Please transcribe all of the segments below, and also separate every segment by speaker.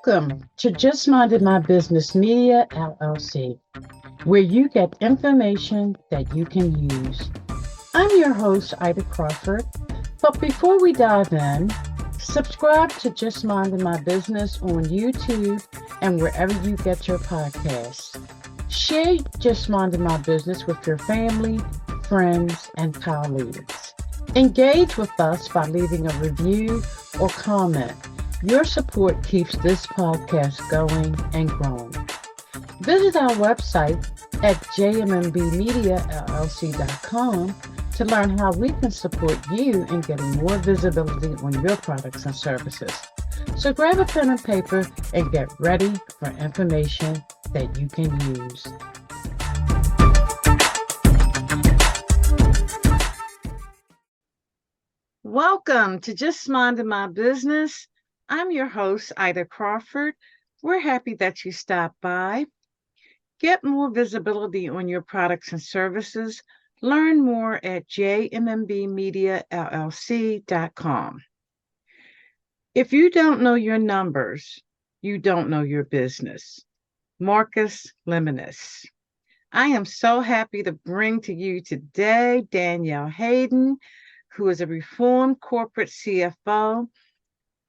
Speaker 1: Welcome to Just Minded My Business Media, LLC, where you get information that you can use. I'm your host, Ida Crawford. But before we dive in, subscribe to Just Minded My Business on YouTube and wherever you get your podcasts. Share Just Minded My Business with your family, friends, and colleagues. Engage with us by leaving a review or comment. Your support keeps this podcast going and growing. Visit our website at jmmbmediallc.com to learn how we can support you in getting more visibility on your products and services. So grab a pen and paper and get ready for information that you can use. Welcome to Just Minding My Business. I'm your host, Ida Crawford. We're happy that you stopped by. Get more visibility on your products and services. Learn more at jmmbmediallc.com. If you don't know your numbers, you don't know your business. Marcus Lemonis. I am so happy to bring to you today Danielle Hayden, who is a reformed corporate CFO,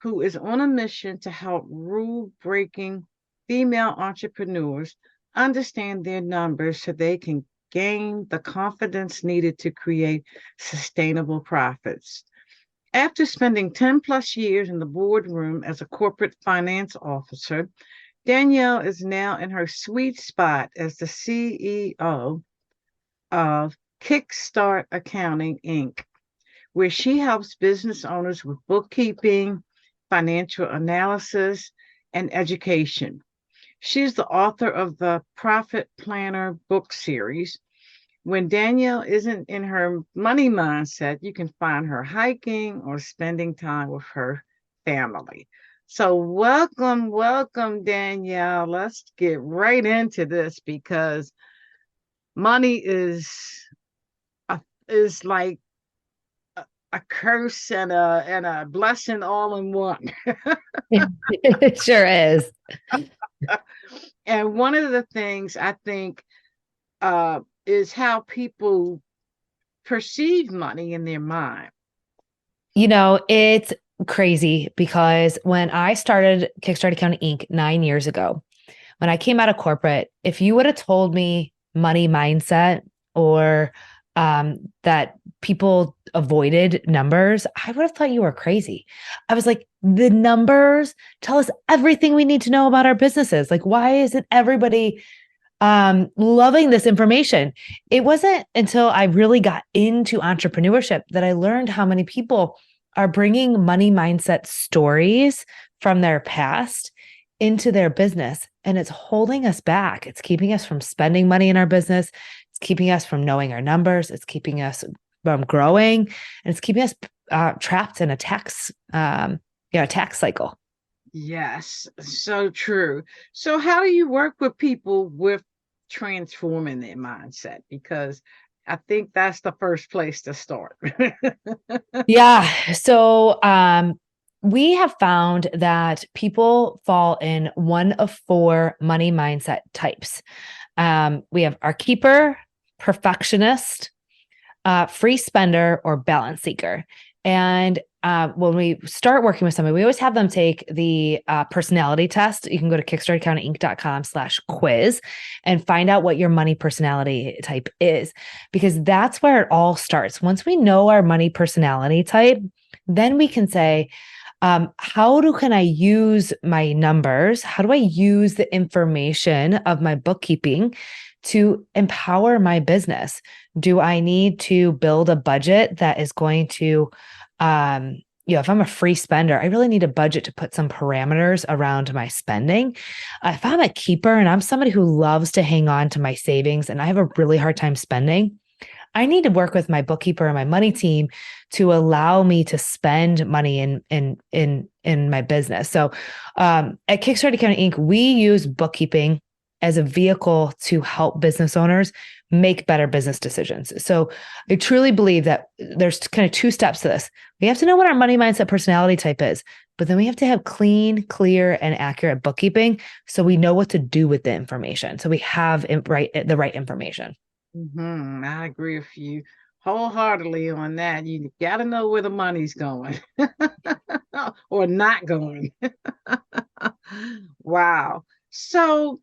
Speaker 1: who is on a mission to help rule-breaking female entrepreneurs understand their numbers so they can gain the confidence needed to create sustainable profits. After spending 10 plus years in the boardroom as a corporate finance officer, Danielle is now in her sweet spot as the CEO of Kickstart Accounting, Inc., where she helps business owners with bookkeeping, financial analysis, and education. She's the author of the Profit Planner book series. When Danielle isn't in her money mindset, you can find her hiking or spending time with her family. So welcome, Danielle. Let's get right into this because money is like a curse and a blessing all in one.
Speaker 2: It sure is.
Speaker 1: And one of the things I think is how people perceive money in their mind.
Speaker 2: It's crazy because when I started Kickstart Accounting Inc. 9 years ago, when I came out of corporate, if you would have told me money mindset or that people avoided numbers, I would have thought you were crazy. I was like, the numbers tell us everything we need to know about our businesses. Like, why isn't everybody loving this information? It wasn't until I really got into entrepreneurship that I learned how many people are bringing money mindset stories from their past into their business. And it's holding us back. It's keeping us from spending money in our business. It's keeping us from knowing our numbers. It's keeping us from growing, and it's keeping us trapped in a tax cycle.
Speaker 1: Yes, so true. So how do you work with people with transforming their mindset? Because I think that's the first place to start.
Speaker 2: Yeah. So we have found that people fall in one of four money mindset types. We have our keeper, perfectionist, free spender, or balance seeker. And when we start working with somebody, we always have them take the personality test. You can go to kickstartaccountinginc.com/quiz and find out what your money personality type is, because that's where it all starts. Once we know our money personality type, then we can say, can I use my numbers? How do I use the information of my bookkeeping to empower my business? Do I need to build a budget that is going to, if I'm a free spender, I really need a budget to put some parameters around my spending. If I'm a keeper and I'm somebody who loves to hang on to my savings and I have a really hard time spending, I need to work with my bookkeeper and my money team to allow me to spend money in my business. So at Kickstart Accounting Inc., we use bookkeeping as a vehicle to help business owners make better business decisions. So I truly believe that there's kind of two steps to this. We have to know what our money mindset personality type is. but then we have to have clean, clear, and accurate bookkeeping so we know what to do with the information. So we have the right information.
Speaker 1: I agree with you wholeheartedly on that. You got to know where the money's going or not going. Wow. So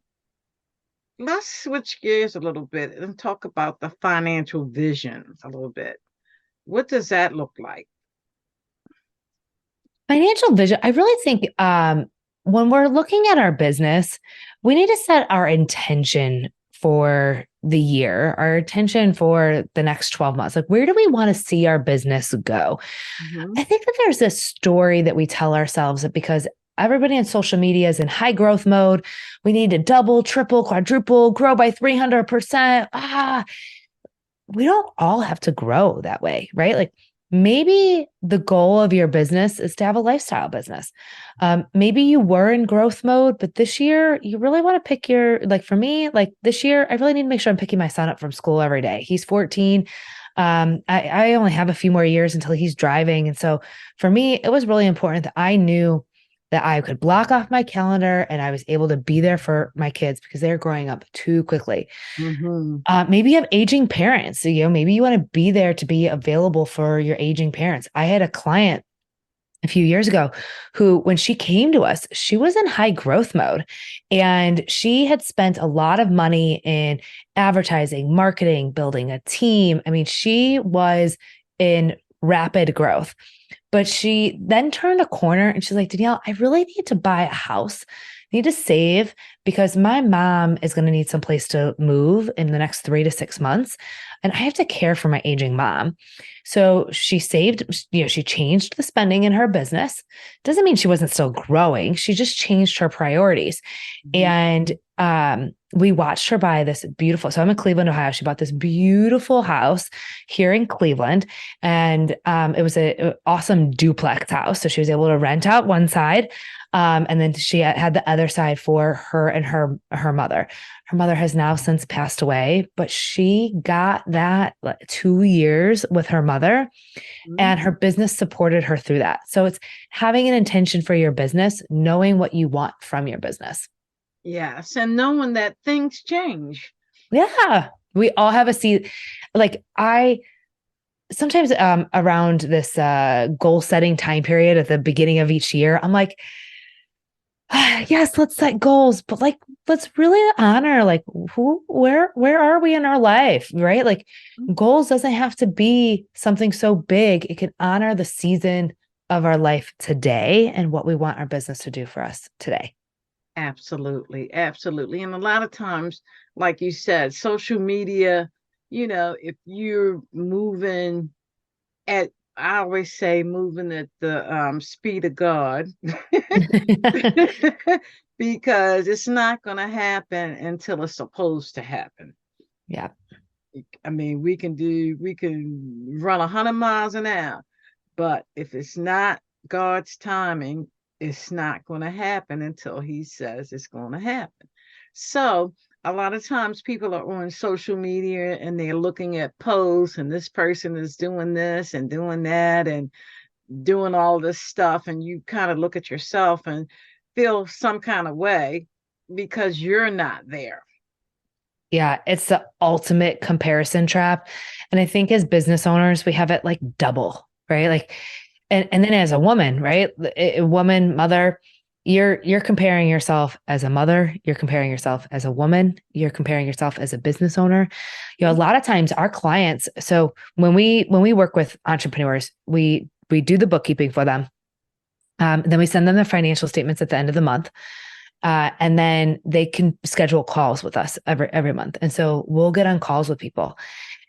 Speaker 1: let's switch gears a little bit and talk about the financial vision a little bit. What does that look like?
Speaker 2: Financial vision, I really think when we're looking at our business, we need to set our intention for the year, our intention for the next 12 months. Like, where do we want to see our business go?
Speaker 1: Mm-hmm.
Speaker 2: I think that there's this story that we tell ourselves that because everybody in social media is in high growth mode, we need to double, triple, quadruple, grow by 300%. We don't all have to grow that way, right? Like, maybe the goal of your business is to have a lifestyle business. Maybe you were in growth mode, but this year you really want to pick like for me, like this year, I really need to make sure I'm picking my son up from school every day. He's 14. I only have a few more years until he's driving. And so for me, it was really important that I knew that I could block off my calendar and I was able to be there for my kids because they're growing up too quickly.
Speaker 1: Mm-hmm.
Speaker 2: Maybe you have aging parents. So, maybe you want to be there to be available for your aging parents. I had a client a few years ago who, when she came to us, she was in high growth mode and she had spent a lot of money in advertising, marketing, building a team. I mean, she was in rapid growth. But she then turned a corner and she's like, Danielle, I really need to buy a house. I need to save because my mom is going to need some place to move in the next 3 to 6 months. And I have to care for my aging mom. So she saved, she changed the spending in her business. Doesn't mean she wasn't still growing. She just changed her priorities. And we watched her buy this beautiful. So I'm in Cleveland, Ohio. She bought this beautiful house here in Cleveland, and it was an awesome duplex house. So she was able to rent out one side, and then she had the other side for her and her mother. Her mother has now since passed away, but she got that 2 years with her mother, and her business supported her through that. So it's having an intention for your business, knowing what you want from your business.
Speaker 1: Yes, and knowing that things change.
Speaker 2: Yeah. We all have a seat. Like I sometimes around this goal setting time period at the beginning of each year, I'm like, yes, let's set goals, but like let's really honor like where are we in our life, right? Like goals doesn't have to be something so big. It can honor the season of our life today and what we want our business to do for us today.
Speaker 1: Absolutely, absolutely. And a lot of times, like you said, social media, if you're moving I always say moving at the speed of God, because it's not going to happen until it's supposed to happen.
Speaker 2: Yeah.
Speaker 1: I mean, we can run 100 miles an hour, but if it's not God's timing, it's not going to happen until he says it's going to happen. So a lot of times people are on social media and they're looking at posts and this person is doing this and doing that and doing all this stuff. And you kind of look at yourself and feel some kind of way because you're not there.
Speaker 2: Yeah, it's the ultimate comparison trap. And I think as business owners, we have it like double, right? Like, and then as a woman, right? A woman, mother, you're comparing yourself as a mother, you're comparing yourself as a woman, you're comparing yourself as a business owner. A lot of times our clients, so when we work with entrepreneurs, we do the bookkeeping for them. Then we send them their financial statements at the end of the month. And then they can schedule calls with us every month. And so we'll get on calls with people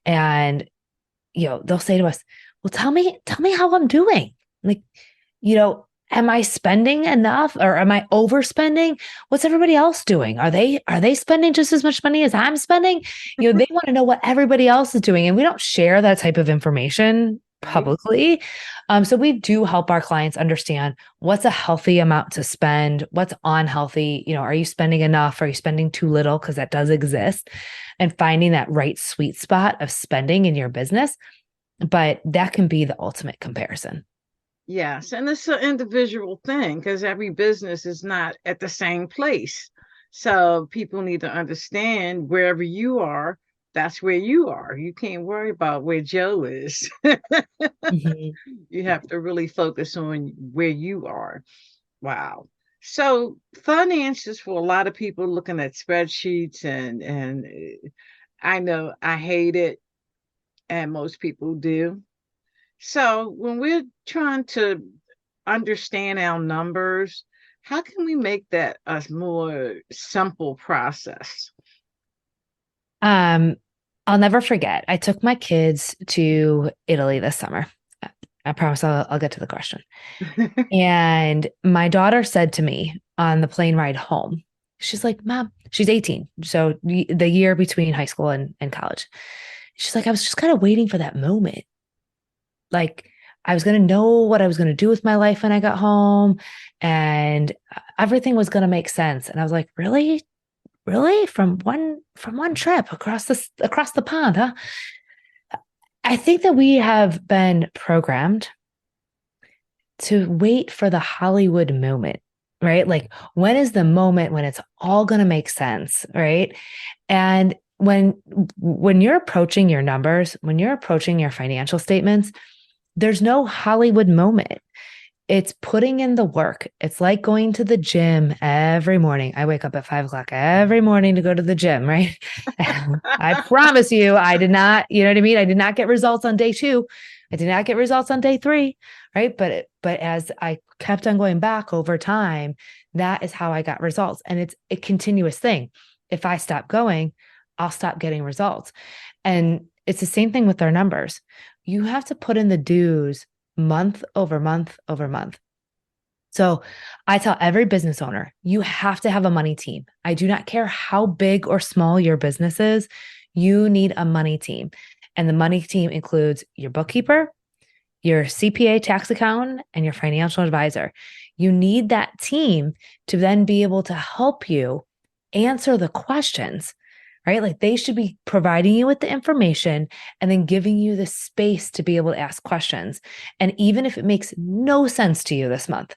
Speaker 2: and, they'll say to us, well, tell me how I'm doing. Like, am I spending enough or am I overspending? What's everybody else doing? Are they spending just as much money as I'm spending? They want to know what everybody else is doing. And we don't share that type of information publicly. So we do help our clients understand what's a healthy amount to spend, what's unhealthy. Are you spending enough? Are you spending too little? Because that does exist. And finding that right sweet spot of spending in your business. But that can be the ultimate comparison.
Speaker 1: Yes, and it's an individual thing because every business is not at the same place. So people need to understand wherever you are, that's where you are. You can't worry about where Joe is.
Speaker 2: Mhm.
Speaker 1: You have to really focus on where you are. Wow. So finances for a lot of people looking at spreadsheets and I know I hate it and most people do. So when we're trying to understand our numbers, how can we make that a more simple process?
Speaker 2: Um, I'll never forget. I took my kids to Italy this summer. I promise I'll get to the question. And my daughter said to me on the plane ride home, she's like, Mom, she's 18. So the year between high school and college. She's like, I was just kind of waiting for that moment. Like, I was going to know what I was going to do with my life when I got home and everything was going to make sense. And I was like, really? Really? From one trip across the pond, huh? I think that we have been programmed to wait for the Hollywood moment, right? Like, when is the moment when it's all going to make sense, right? And when you're approaching your numbers, when you're approaching your financial statements, there's no Hollywood moment. It's putting in the work. It's like going to the gym every morning. I wake up at 5 o'clock every morning to go to the gym, right? I promise you, I did not, you know what I mean? I did not get results on day 2. I did not get results on day 3, right? But as I kept on going back over time, that is how I got results. And it's a continuous thing. If I stop going, I'll stop getting results. And it's the same thing with our numbers. You have to put in the dues month over month over month. So I tell every business owner, you have to have a money team. I do not care how big or small your business is, you need a money team. And the money team includes your bookkeeper, your CPA tax accountant, and your financial advisor. You need that team to then be able to help you answer the questions, right? Like, they should be providing you with the information and then giving you the space to be able to ask questions. And even if it makes no sense to you this month,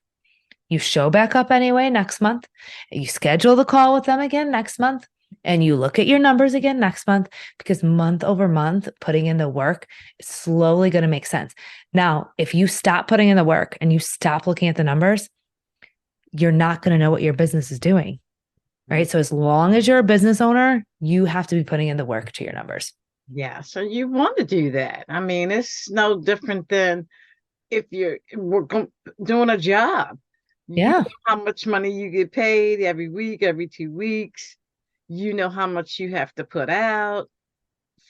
Speaker 2: you show back up anyway next month, you schedule the call with them again next month, and you look at your numbers again next month, because month over month, putting in the work is slowly going to make sense. Now, if you stop putting in the work and you stop looking at the numbers, you're not going to know what your business is doing. Right. So as long as you're a business owner, you have to be putting in the work to your numbers.
Speaker 1: Yeah, so you want to do that. I mean, it's no different than if doing a job. You
Speaker 2: Yeah.
Speaker 1: know how much money you get paid every week, every 2 weeks. You know how much you have to put out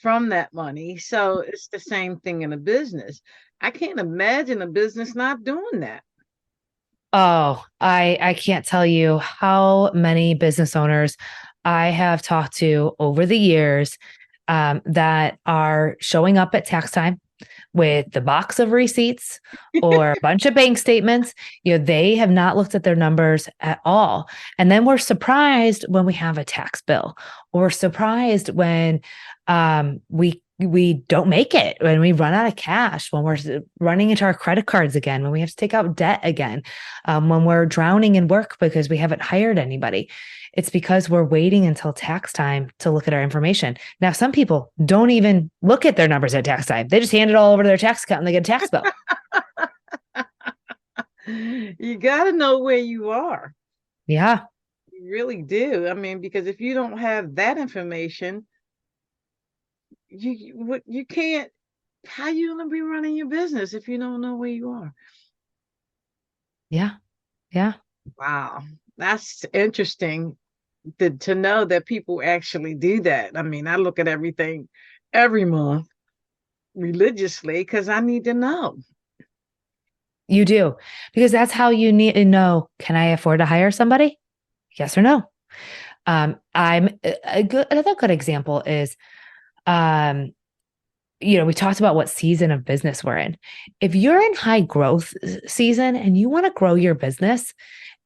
Speaker 1: from that money. So it's the same thing in a business. I can't imagine a business not doing that.
Speaker 2: Oh, I can't tell you how many business owners I have talked to over the years, that are showing up at tax time with the box of receipts or a bunch of bank statements. They have not looked at their numbers at all. And then we're surprised when we have a tax bill, or surprised when we don't make it, when we run out of cash, when we're running into our credit cards again, when we have to take out debt again, when we're drowning in work because we haven't hired anybody. It's because we're waiting until tax time to look at our information. Now, some people don't even look at their numbers at tax time. They just hand it all over to their tax account and they get a tax bill.
Speaker 1: You got to know where you are.
Speaker 2: Yeah.
Speaker 1: You really do. I mean, because if you don't have that information, you can't. How you gonna be running your business if you don't know where you are?
Speaker 2: Yeah. Yeah.
Speaker 1: Wow, that's interesting to know that people actually do that. I mean, I look at everything every month religiously because I need to know.
Speaker 2: You do, because that's how you need to know, can I afford to hire somebody? Yes or no? I'm another good example is, um, we talked about what season of business we're in. If you're in high growth season and you want to grow your business,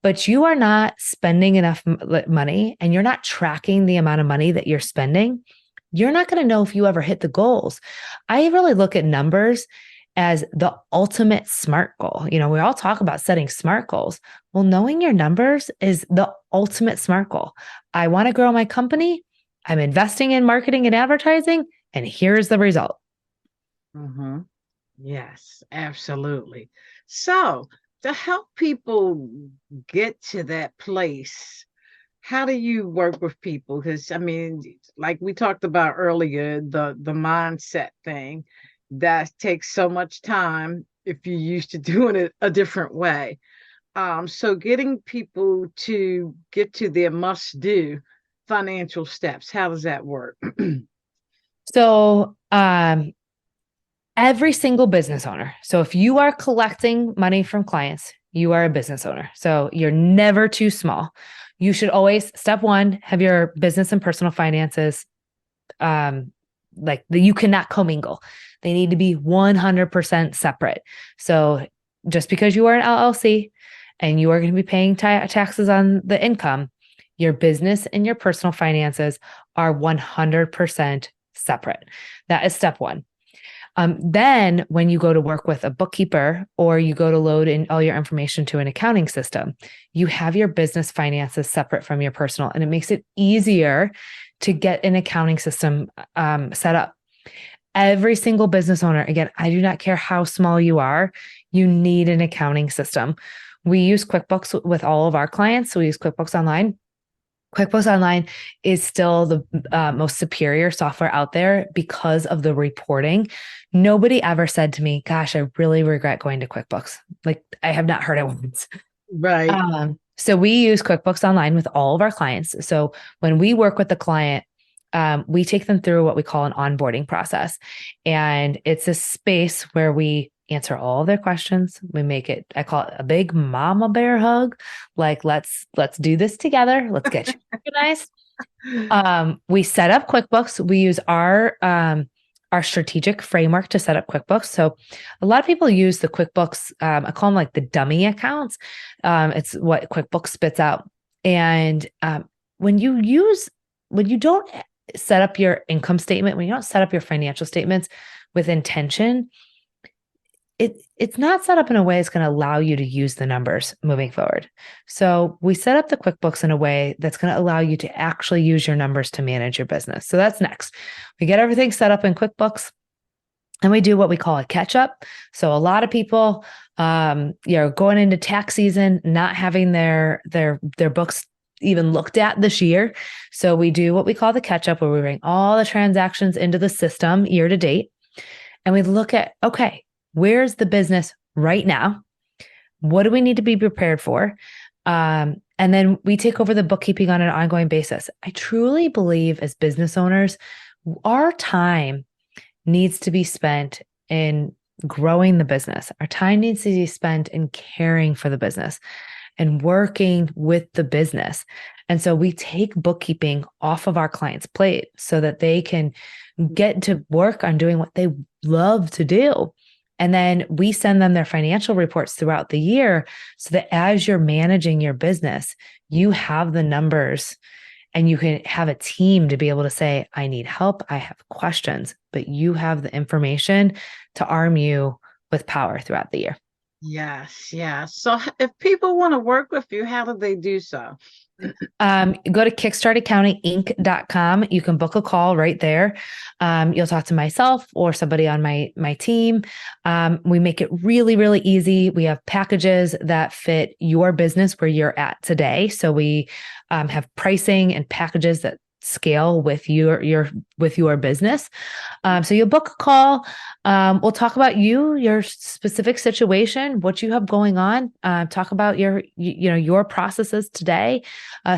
Speaker 2: but you are not spending enough money and you're not tracking the amount of money that you're spending, you're not going to know if you ever hit the goals. I really look at numbers as the ultimate SMART goal. We all talk about setting SMART goals. Well, knowing your numbers is the ultimate SMART goal. I want to grow my company. I'm investing in marketing and advertising, and here's the result.
Speaker 1: Mm-hmm. Yes, absolutely. So, to help people get to that place, how do you work with people? Because I mean, like we talked about earlier, the mindset thing that takes so much time if you're used to doing it a different way. So getting people to get to their must do financial steps, how does that work?
Speaker 2: So, every single business owner. So if you are collecting money from clients, you are a business owner. So you're never too small. You should always, step one, have your business and personal finances you cannot commingle. They need to be 100% separate. So just because you are an LLC and you are going to be paying taxes on the income, your business and your personal finances are 100% separate. That is step one. Then when you go to work with a bookkeeper or you go to load in all your information to an accounting system, you have your business finances separate from your personal, and it makes it easier to get an accounting system set up. Every single business owner, again, I do not care how small you are, you need an accounting system. We use QuickBooks with all of our clients. So we use QuickBooks Online. QuickBooks Online is still the most superior software out there because of the reporting. Nobody ever said to me, gosh, I really regret going to QuickBooks. Like, I have not heard it once.
Speaker 1: Right.
Speaker 2: So we use QuickBooks Online with all of our clients. So when we work with the client, we take them through what we call an onboarding process. And it's a space where we answer all of their questions. We make it, I call it a big mama bear hug. Like, let's do this together. Let's get you organized. We set up QuickBooks. We use our strategic framework to set up QuickBooks. So a lot of people use the QuickBooks, I call them like the dummy accounts. It's what QuickBooks spits out. And when you don't set up your income statement, when you don't set up your financial statements with intention, it's not set up in a way that's going to allow you to use the numbers moving forward. So we set up the QuickBooks in a way that's going to allow you to actually use your numbers to manage your business. So that's next. We get everything set up in QuickBooks and we do what we call a catch up. So a lot of people, going into tax season, not having their books even looked at this year. So we do what we call the catch up, where we bring all the transactions into the system year to date. And we look at, okay, where's the business right now? What do we need to be prepared for? And then we take over the bookkeeping on an ongoing basis. I truly believe as business owners, our time needs to be spent in growing the business. Our time needs to be spent in caring for the business and working with the business. And so we take bookkeeping off of our clients' plate so that they can get to work on doing what they love to do. And then we send them their financial reports throughout the year so that as you're managing your business, you have the numbers and you can have a team to be able to say, I need help, I have questions, but you have the information to arm you with power throughout the year.
Speaker 1: Yes, yes. So if people want to work with you, how do they do so?
Speaker 2: Go to kickstartaccountinginc.com. You can book a call right there. You'll talk to myself or somebody on my team. We make it really, really easy. We have packages that fit your business where you're at today. So we have pricing and packages that scale with your business. So you'll book a call. We'll talk about your specific situation, what you have going on. Talk about your processes today.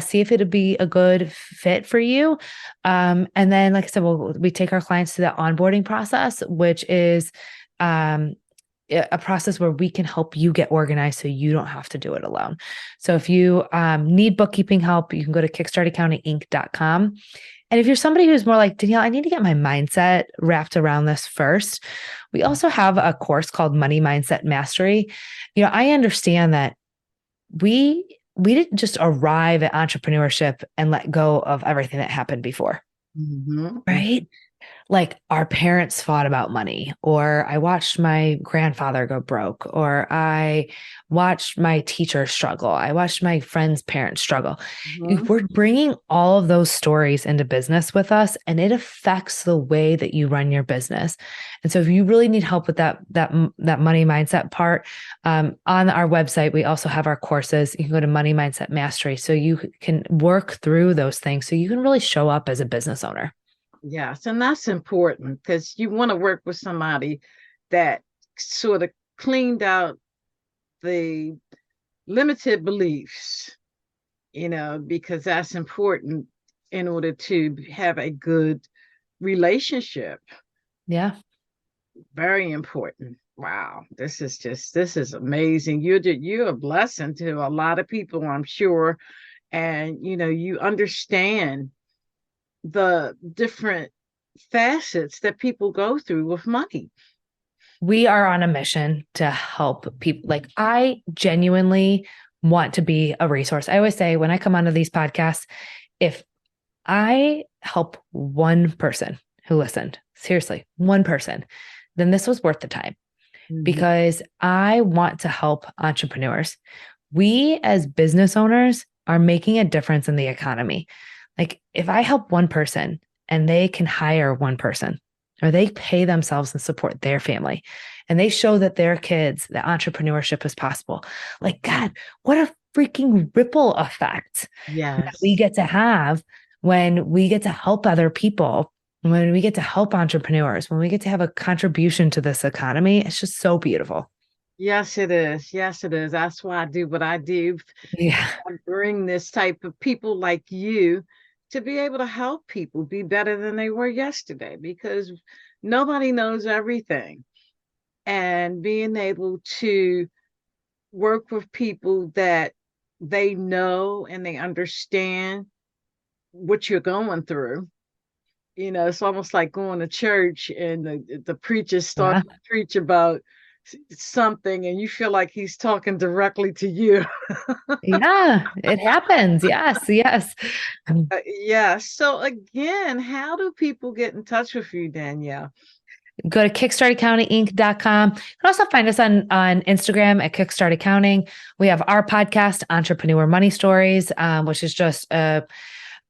Speaker 2: See if it'd be a good fit for you. And then, like I said, we take our clients through that onboarding process, which is a process where we can help you get organized so you don't have to do it alone. So if you need bookkeeping help, you can go to kickstartaccountinginc.com. And if you're somebody who's more like, Danielle, I need to get my mindset wrapped around this first, we also have a course called Money Mindset Mastery. I understand that we didn't just arrive at entrepreneurship and let go of everything that happened before.
Speaker 1: Mm-hmm.
Speaker 2: Right? like our parents fought about money, or I watched my grandfather go broke, or I watched my teacher struggle. I watched my friend's parents struggle.
Speaker 1: Mhm.
Speaker 2: We're bringing all of those stories into business with us, and it affects the way that you run your business. And so, if you really need help with that money mindset part, on our website, we also have our courses. You can go to Money Mindset Mastery, so you can work through those things, so you can really show up as a business owner.
Speaker 1: Yes, and that's important because you want to work with somebody that sort of cleaned out the limited beliefs, because that's important in order to have a good relationship.
Speaker 2: Yeah.
Speaker 1: Very important. Wow, this is amazing. You're a blessing to a lot of people, I'm sure, and you understand the different facets that people go through with money.
Speaker 2: We are on a mission to help people. Like, I genuinely want to be a resource. I always say when I come onto these podcasts, if I help one person who listened, seriously, one person, then this was worth the time,
Speaker 1: Mhm.
Speaker 2: because I want to help entrepreneurs. We as business owners are making a difference in the economy. Like, if I help one person and they can hire one person, or they pay themselves and support their family, and they show that their kids that entrepreneurship is possible, like, God, what a freaking ripple effect that we
Speaker 1: Yes.
Speaker 2: get to have when we get to help other people, when we get to help entrepreneurs, when we get to have a contribution to this economy. It's just so beautiful.
Speaker 1: Yes, it is. Yes, it is. That's why I do what I do.
Speaker 2: Yeah.
Speaker 1: I bring this type of people like you to be able to help people be better than they were yesterday because nobody knows everything. And being able to work with people that they know and they understand what you're going through. It's almost like going to church and the preacher starts
Speaker 2: Yeah.
Speaker 1: to preach about something and you feel like he's talking directly to you.
Speaker 2: Yeah, it happens. Yes, yes.
Speaker 1: Yeah. So again, how do people get in touch with you, Danielle?
Speaker 2: Go to kickstartaccountinginc.com. You can also find us on Instagram at Kickstart Accounting. We have our podcast, Entrepreneur Money Stories, which is just a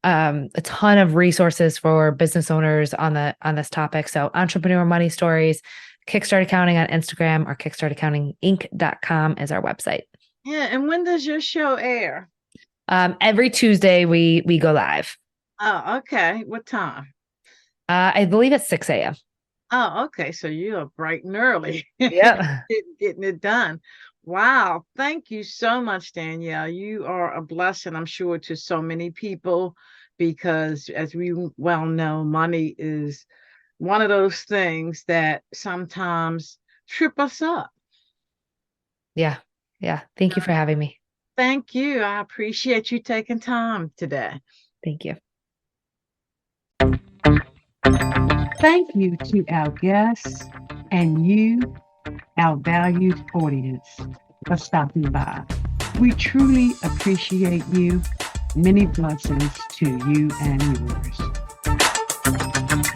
Speaker 2: ton of resources for business owners on this topic. So Entrepreneur Money Stories, Kickstart Accounting on Instagram, or kickstartaccountinginc.com is our website.
Speaker 1: Yeah. And when does your show air?
Speaker 2: Every Tuesday we go live.
Speaker 1: Oh, okay. What time?
Speaker 2: I believe it's 6 a.m.
Speaker 1: Oh, okay. So you're bright and early
Speaker 2: Yeah.
Speaker 1: getting it done. Wow. Thank you so much, Danielle. You are a blessing, I'm sure, to so many people because, as we well know, money is one of those things that sometimes trip us up.
Speaker 2: Yeah. Yeah. Thank you for having me.
Speaker 1: Thank you. I appreciate you taking time today.
Speaker 2: Thank you.
Speaker 1: Thank you to our guests and you, our valued audience, for stopping by. We truly appreciate you. Many blessings to you and yours.